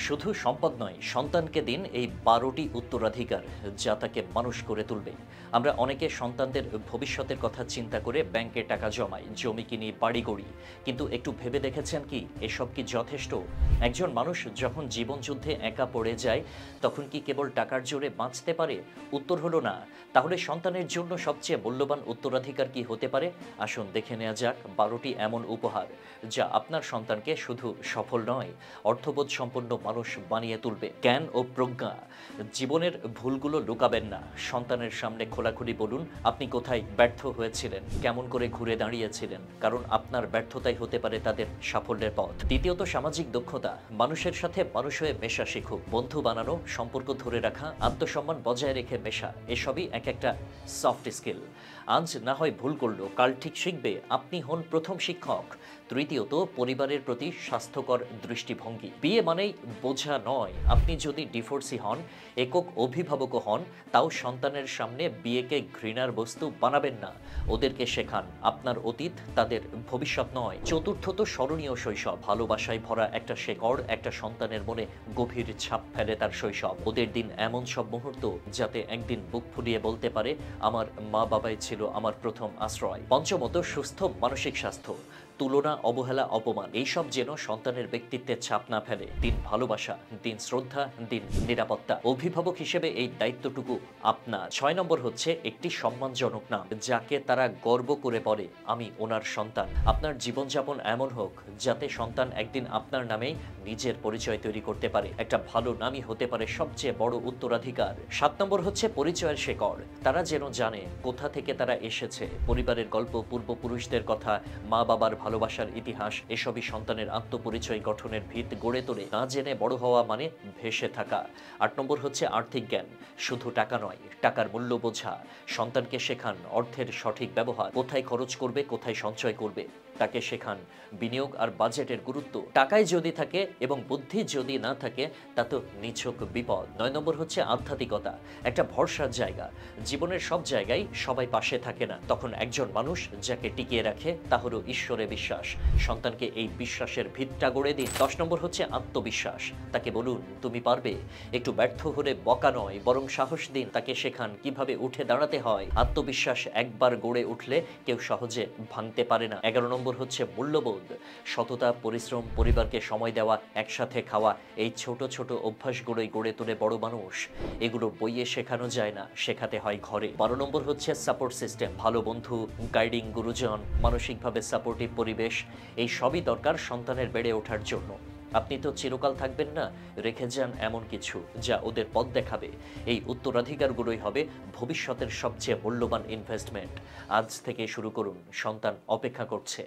শুধু সম্পদ নয়, সন্তানকে দিন এই ১২টি উত্তরাধিকার যা তাকে মানুষ করে তুলবে। আমরা অনেকে সন্তানদের ভবিষ্যতের কথা চিন্তা করে ব্যাংকে টাকা জমাই, জমি কিনি, বাড়ি গড়ি। কিন্তু একটু ভেবে দেখেছেন কি এসব কি যথেষ্ট? একজন মানুষ যখন জীবনযুদ্ধে একা পড়ে যায় তখন কি কেবল টাকার জোরে বাঁচতে পারে? উত্তর হলো না। তাহলে সন্তানের জন্য সবচেয়ে মূল্যবান উত্তরাধিকার কি হতে পারে? আসুন দেখে নেওয়া যাক ১২টি এমন উপহার যা আপনার সন্তানকে শুধু সফল নয়, অর্থবোধ সম্পন্ন মানুষ বানিয়ে তুলবে। জ্ঞান ও প্রজ্ঞা। জীবনের ভুলগুলো লুকাবেন না, সন্তানের সামনে খোলাখুলি বলুন আপনি কোথায় ব্যর্থ হয়েছিলেন, কেমন করে ঘুরে দাঁড়িয়েছিলেন, কারণ আপনার ব্যর্থতাই হতে পারে তাদের সাফল্যের পথ। দ্বিতীয়ত, সামাজিক দক্ষতা। মানুষের সাথে মানুষ হয়ে মেশা শিখুক, বন্ধু বানানো, সম্পর্ক ধরে রাখা, আত্মসম্মান বজায় রেখে মেশা, এসবই এক একটা সফট স্কিল। আজ না হয় ভুল করলো, কাল ঠিক শিখবে। আপনি হন প্রথম শিক্ষক। তৃতীয়ত, পরিবারের প্রতি স্বাস্থ্যকর দৃষ্টিভঙ্গি। বিয়ে মানেই বোঝা নয়। আপনি যদি ডিভোর্সি হন, একক অভিভাবকও হন, তাও সন্তানের সামনে বিয়েকে ঘৃণার বস্তু বানাবেন না। ওদেরকে শেখান আপনার অতীত তাদের ভবিষ্যৎ নয়। চতুর্থত, স্মরণীয় শৈশব। ভালোবাসায় ভরা একটা শেকড় একটা সন্তানের মনে গভীর ছাপ ফেলে তার শৈশব। ওদের দিন এমন সব মুহূর্ত যাতে একদিন বুক ফুলিয়ে বলতে পারে আমার মা বাবাই ছিল আমার প্রথম আশ্রয়। পঞ্চমত, সুস্থ মানসিক স্বাস্থ্য। তুলনা, অবহেলা, অপমান এইসব যেন সন্তানের ব্যক্তিত্বে ছাপ না ফেলে। দিন ভালোবাসা, দিন শ্রদ্ধা, দিন নিরাপত্তা। অভিভাবক হিসেবে এই দায়িত্বটুকু আপনার। ৬ নম্বর হচ্ছে একটি সম্মানজনক নাম, যাকে তারা গর্ব করে বলে আমি ওনার সন্তান। আপনার জীবনযাপন এমন হোক যাতে সন্তান একদিন আপনার নামেই নিজের পরিচয় তৈরি করতে পারে। একটা ভালো নামই হতে পারে সবচেয়ে বড় উত্তরাধিকার। ৭ নম্বর হচ্ছে পরিচয়ের শেকড়। তারা যেন জানে কোথা থেকে তারা এসেছে। পরিবারের গল্প, পূর্বপুরুষদের কথা, মা বাবার ভালোবাসার ইতিহাস, এসবই সন্তানের আত্মপরিচয় গঠনের ভিত গড়ে তোলে। না জেনে বড় হওয়া মানে ভেসে থাকা। ৮ নম্বর হচ্ছে আর্থিক জ্ঞান। শুধু টাকা নয়, টাকার মূল্য বোঝা। সন্তানকে শেখান অর্থের সঠিক ব্যবহার, কোথায় খরচ করবে, কোথায় সঞ্চয় করবে। তাকে শেখান বিনিয়োগ আর বাজেটের গুরুত্ব। টাকায় যদি থাকে এবং বুদ্ধি যদি না থাকে তা তো নিছক বিপদ। ৯ নম্বর হচ্ছে আধ্যাত্মিকতা, একটা ভরসার জায়গা। জীবনের সব জায়গায় সবাই পাশে থাকে না, তখন একজন মানুষ যাকে টিকিয়ে রাখে তা হলো ঈশ্বরে বিশ্বাস। সন্তানকে এই বিশ্বাসের ভিতটা গড়ে দিন। ১০ নম্বর হচ্ছে আত্মবিশ্বাস। তাকে বলুন তুমি পারবে। একটু ব্যর্থ হলে বকা নয়, বরং সাহস দিন। তাকে শেখান কিভাবে উঠে দাঁড়াতে হয়। আত্মবিশ্বাস একবার গড়ে উঠলে কেউ সহজে ভাঙতে পারে না। ১১ নম্বর হচ্ছে মূল্যবোধ। সততা, পরিশ্রম, পরিবারকে সময় দেওয়া, একসাথে খাওয়া, এই ছোট ছোট অভ্যাসগুলোই গড়ে তোলে বড় মানুষ। এগুলো বইয়ে শেখানো যায় না, শেখাতে হয় ঘরে। ১২ নম্বর হচ্ছে সাপোর্ট সিস্টেম। ভালো বন্ধু, গাইডিং গুরুজন, মানসিকভাবে সাপোর্টিভ পরিবেশ, এই সবই দরকার সন্তানের বেড়ে ওঠার জন্য। আপনি তো চিরকাল থাকবেন না, রেখে যান এমন কিছু যা ওদের পথ দেখাবে। এই উত্তরাধিকারগুলোই হবে ভবিষ্যতের সবচেয়ে মূল্যবান ইনভেস্টমেন্ট। আজ থেকে শুরু করুন, সন্তান অপেক্ষা করছে।